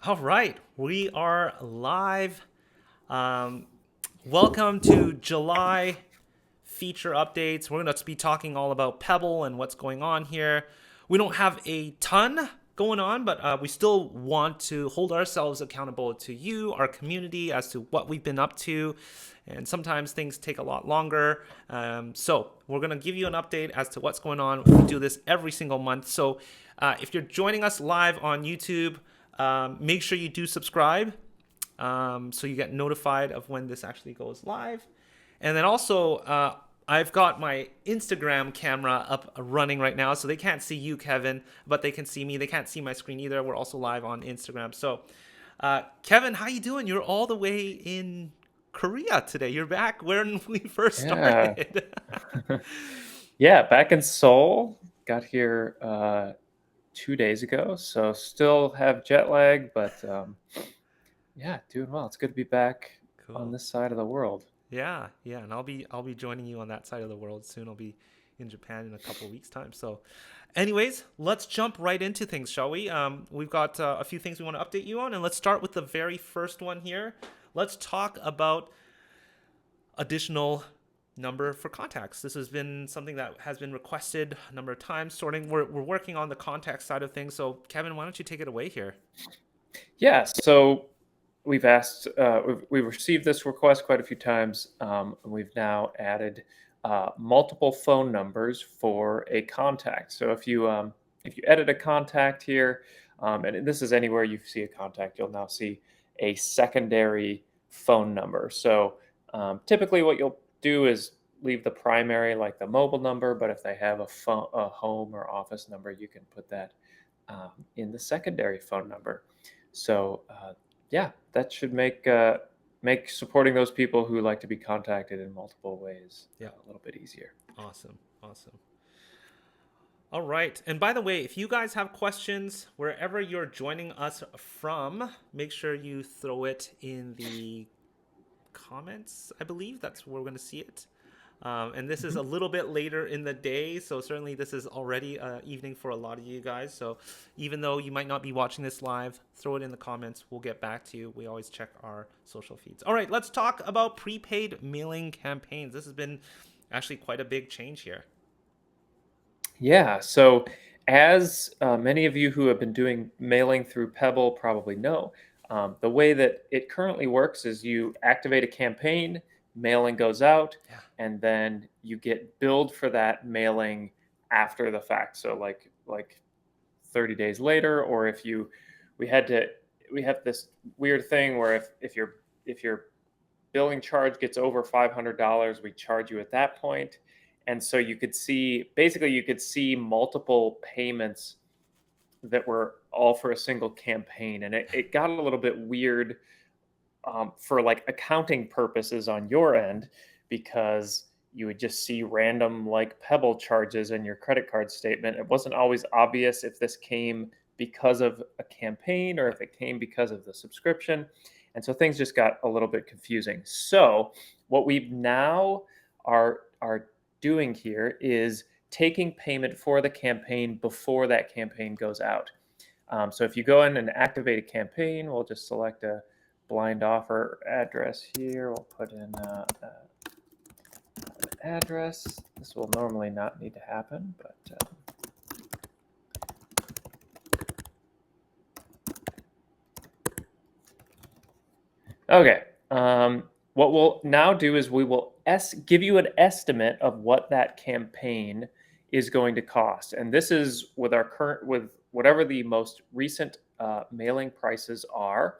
All right, we are live. Um, Welcome to July feature updates. We're going to be talking all about Pebble and what's going on here. We don't have a ton going on, but we still want to hold ourselves accountable to you, our community, as to what we've been up to. And sometimes things take a lot longer. So we're going to give you an update as to what's going on. We do this every single month. So if you're joining us live on YouTube, make sure you do subscribe so you get notified of when this actually goes live. And then also, I've got my Instagram camera up running right now, so they can't see you, Kevin, but they can see me. They can't see my screen either. We're also live on Instagram. So, Kevin, how you doing? You're all the way in Korea today. You're back when we first Yeah. started. Yeah, back in Seoul. Got here 2 days ago, so still have jet lag, but yeah, doing well. It's good to be back on Cool. this side of the world. Yeah, and I'll be joining you on that side of the world soon. I'll be in Japan in a couple of weeks' time. So, anyways, let's jump right into things, shall we? We've got a few things we want to update you on, and let's start with the very first one here. Let's talk about additional number for contacts. This has been something that has been requested a number of times. We're working on the contact side of things. So, Kevin, why don't you take it away here? Yeah, so we've received this request quite a few times, and we've now added multiple phone numbers for a contact. So if you edit a contact here, and this is anywhere you see a contact, you'll now see a secondary phone number. So typically, what you'll do is leave the primary, like the mobile number, but if they have a home or office number, you can put that in the secondary phone number. So yeah, that should make supporting those people who like to be contacted in multiple ways Yeah, a little bit easier. awesome. All right. And by the way, if you guys have questions wherever you're joining us from, make sure you throw it in the comments. I believe that's where we're going to see it. And this is Mhm. a little bit later in the day, so certainly this is already evening for a lot of you guys. So even though you might not be watching this live, throw it in the comments. We'll get back to you. We always check our social feeds. All right, let's talk about prepaid mailing campaigns. This has been actually quite a big change here. Yeah. So, as many of you who have been doing mailing through Pebble probably know, the way that it currently works is you activate a campaign, mailing goes out, Yeah. and then you get billed for that mailing after the fact. So, like 30 days later, or if you we had to we have this weird thing where if your billing charge gets over $500, we charge you at that point. And so you could see multiple payments that were all for a single campaign. And it got a little bit weird for like accounting purposes on your end, because you would just see random like Pebble charges in your credit card statement. It wasn't always obvious if this came because of a campaign or Yeah. if it came because of the subscription. And so things just got a little bit confusing. So what we've now are doing here is taking payment for the campaign before that campaign goes out. So if you go in and activate a campaign, we'll just select a blind offer address here. We'll put in an address. This will normally not need to happen, but okay. What we'll now do is we will give you an estimate of what that campaign is going to cost, and this is with whatever the most recent mailing prices are.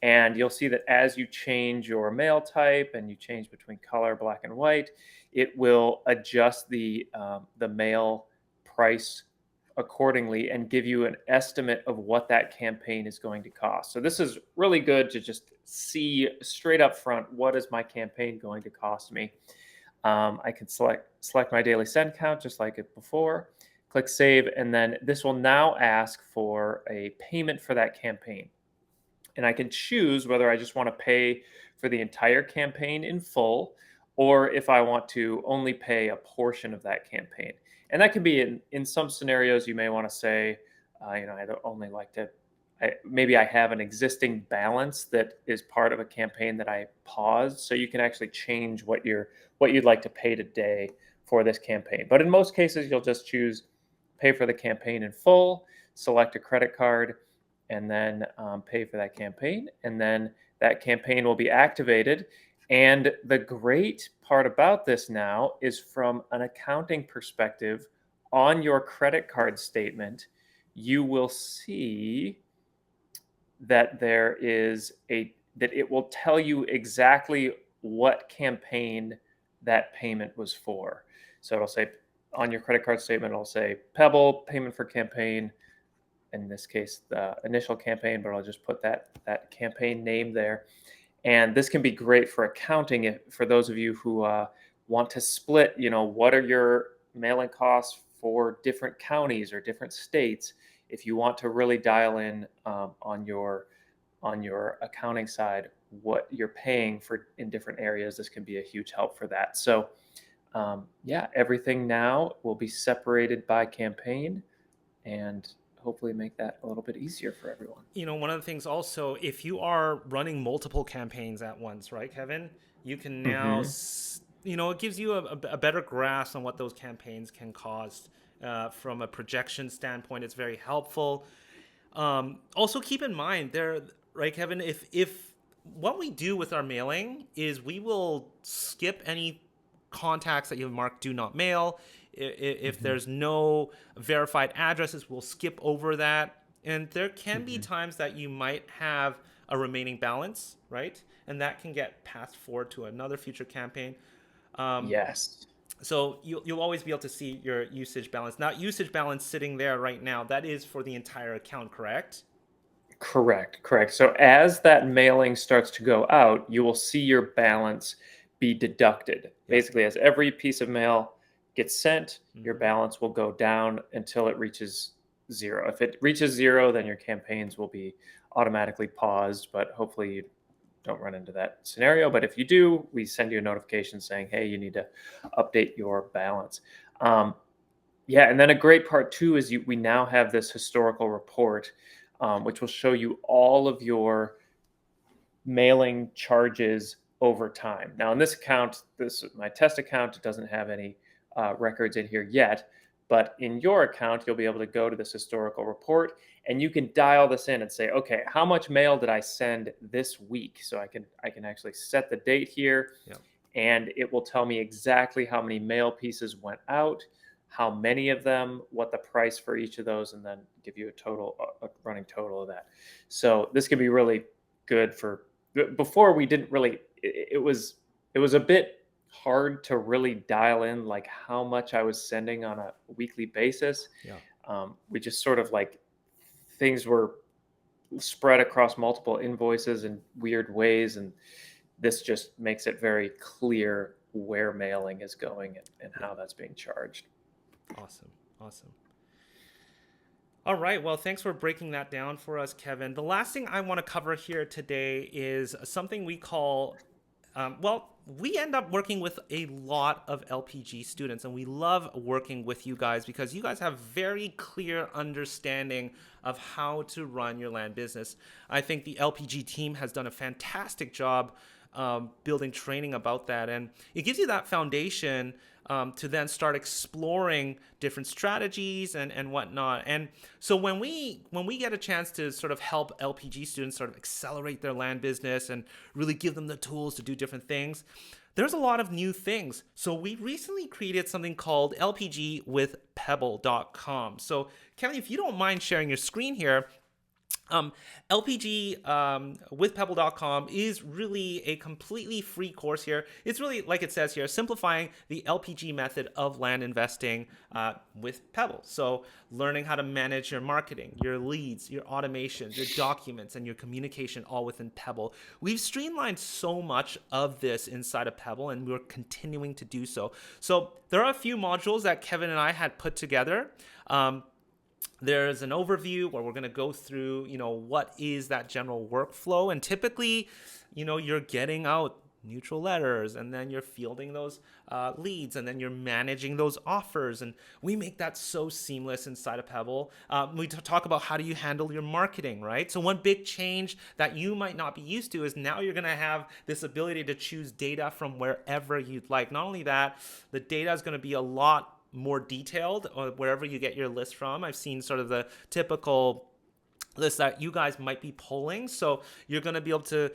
And you'll see that as you change your mail type and you change between color, black, and white, it will adjust the mail price accordingly and give you an estimate of what that campaign is going to cost. So this is really good to just see straight up front, what is my campaign going to cost me. I can select my daily send count just like it before, click save, and then this will now ask for a payment for that campaign. And I can choose whether I just want to pay for the entire campaign in full, or if I want to only pay a portion of that campaign. And that can be in some scenarios, you may want to say, I don't only like to, maybe I have an existing balance that is part of a campaign that I paused. So you can actually change what you'd like to pay today for this campaign. But in most cases, you'll just choose pay for the campaign in full, select a credit card, and then pay for that campaign. And then that campaign will be activated. And the great part about this now is from an accounting perspective, on your credit card statement, you will see that that it will tell you exactly what campaign that payment was for. So it'll say on your credit card statement, it'll say Pebble payment for campaign, in this case, the initial campaign, but I'll just put that campaign name there. And this can be great for accounting for those of you who want to split, what are your mailing costs for different counties or different states. If you want to really dial in on your accounting side what you're paying for in different areas, this can be a huge help for that. So yeah, everything now will be separated by campaign, and hopefully make that a little bit easier for everyone. One of the things also, if you are running multiple campaigns at once, right, Kevin, you can now, Mm-hmm. it gives you a better grasp on what those campaigns can cost. From a projection standpoint, it's very helpful. Also, keep in mind there, right, Kevin, if what we do with our mailing is we will skip any contacts that you have marked do not mail. If Mm-hmm. there's no verified addresses, we'll skip over that. And there can be Mm-hmm. times that you might have a remaining balance, right? And that can get passed forward to another future campaign. Um, Yes. so you'll always be able to see your usage balance. Now, usage balance sitting there right now, that is for the entire account, correct? Correct, correct. So as that mailing starts to go out, you will see your balance be deducted. Yeah. Basically, as every piece of mail gets sent, your Mm-hmm. balance will go down until it reaches zero. If it reaches zero, then your campaigns will be automatically paused, but hopefully you don't run into that scenario. But if you do, we send you a notification saying, hey, you need to update your balance. Um, yeah, and then a great part too is we now have this historical report, which will show you all of your mailing charges over time. Now, in this account, this my test account, it doesn't have any records in here yet, but in your account, you'll be able to go to this historical report and you can dial this in and say, okay, how much mail did I send this week? So I can actually set the date here, Yeah. and it will tell me exactly how many mail pieces went out, how many of them, what the price for each of those, and then give you a running total of that. So this can be really good for. Before we didn't really. It was a bit hard to really dial in like how much I was sending on a weekly basis. Yeah. We just sort of like things were spread across multiple invoices in weird ways, and this just makes it very clear where mailing is going and Yeah. how that's being charged. Awesome. Awesome. All right. Well, thanks for breaking that down for us, Kevin. The last thing I want to cover here today is something we call, we end up working with a lot of LPG students, and we love working with you guys because you guys have very clear understanding of how to run your land business. I think the LPG team has done a fantastic job building training about that, and it gives you that foundation to then start exploring different strategies and whatnot. And so when we get a chance to sort of help LPG students sort of accelerate their land business and really give them the tools to do different things, there's a lot of new things. So we recently created something called LPG with Pebble.com. So Kevin, if you don't mind sharing your screen here, LPG with Pebble.com is really a completely free course here. It's really, like it says here, simplifying the LPG method of land investing with Pebble. So learning how to manage your marketing, your leads, your automations, your documents, and your communication all within Pebble. We've streamlined so much of this inside of Pebble, and we're continuing to do so. So there are a few modules that Kevin and I had put together. There's an overview where we're going to go through, what is that general workflow. And typically, you're getting out neutral letters, and then you're fielding those leads, and then you're managing those offers. And we make that so seamless inside of Pebble. We talk about how do you handle your marketing, right? So one big change that you might not be used to is now you're going to have this ability to choose data from wherever you'd like. Not only that, the data is going to be a lot more detailed wherever you get your list from. I've seen sort of the typical list that you guys might be pulling. So you're going to be able to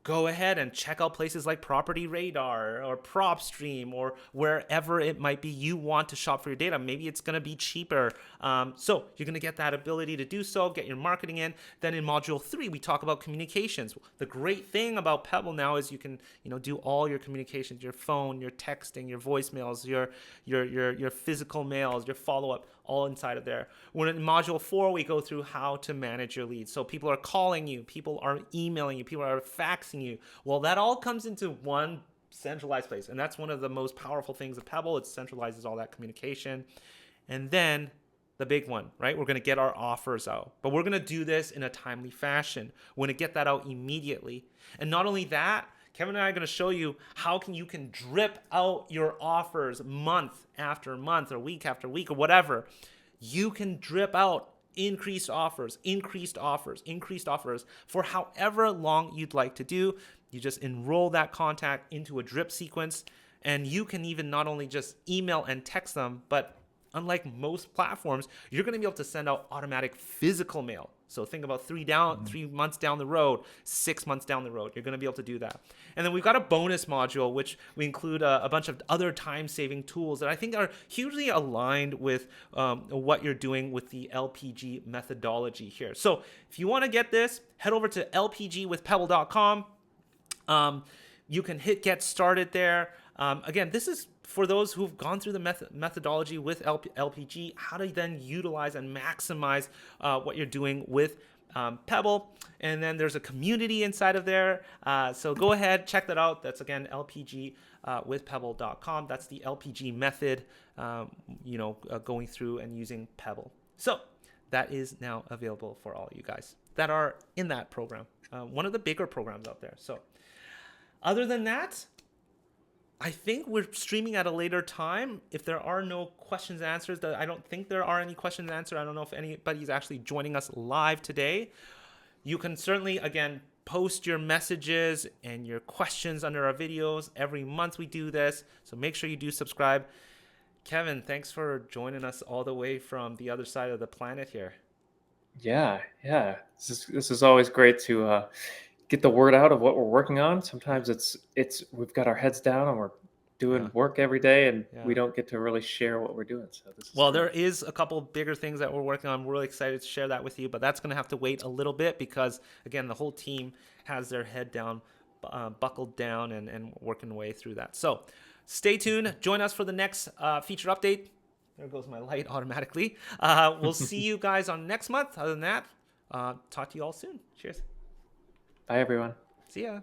go ahead and check out places like Property Radar or PropStream or wherever it might be you want to shop for your data. Maybe it's going to be cheaper. So you're going to get that ability to do so, get your marketing in. Then in module 3, we talk about communications. The great thing about Pebble now is you can, do all your communications, your phone, your texting, your voicemails, your physical mails, your follow-up, all inside of there. When in module 4, we go through how to manage your leads. So people are calling you, people are emailing you, people are faxing you. Well, that all comes into one centralized place. And that's one of the most powerful things of Pebble. It centralizes all that communication. And then the big one, right? We're going to get our offers out, but we're going to do this in a timely fashion. We're going to get that out immediately. And not only that, Kevin and I are going to show you how you can drip out your offers month after month or week after week or whatever. You can drip out increased offers for however long you'd like to do. You just enroll that contact into a drip sequence, and you can even not only just email and text them, but unlike most platforms, you're going to be able to send out automatic physical mail. So think about 3 months down the road, 6 months down the road, you're going to be able to do that. And then we've got a bonus module, which we include a bunch of other time-saving tools that I think are hugely aligned with what you're doing with the LPG methodology here. So if you want to get this, head over to lpgwithpebble.com. You can hit get started there. Again, this is for those who've gone through the methodology with LPG, how to then utilize and maximize what you're doing with Pebble. And then there's a community inside of there. So go ahead, check that out. That's, again, lpgwithpebble.com. That's the LPG method, going through and using Pebble. So that is now available for all you guys that are in that program. One of the bigger programs out there. So other than that, I think we're streaming at a later time. If there are no questions and answers, I don't think there are any questions and answers. I don't know if anybody's actually joining us live today. You can certainly, again, post your messages and your questions under our videos. Every month we do this, so make sure you do subscribe. Kevin, thanks for joining us all the way from the other side of the planet here. Yeah. This is always great to get the word out of what we're working on. Sometimes it's we've got our heads down and we're doing work every day, and we don't get to really share what we're doing. So this is great. There is a couple bigger things that we're working on. We're really excited to share that with you, but that's going to have to wait a little bit because, again, the whole team has their head down, buckled down, and working their way through that. So stay tuned. Join us for the next feature update. There goes my light automatically. We'll see you guys on next month. Other than that, talk to you all soon. Cheers. Bye, everyone. See ya.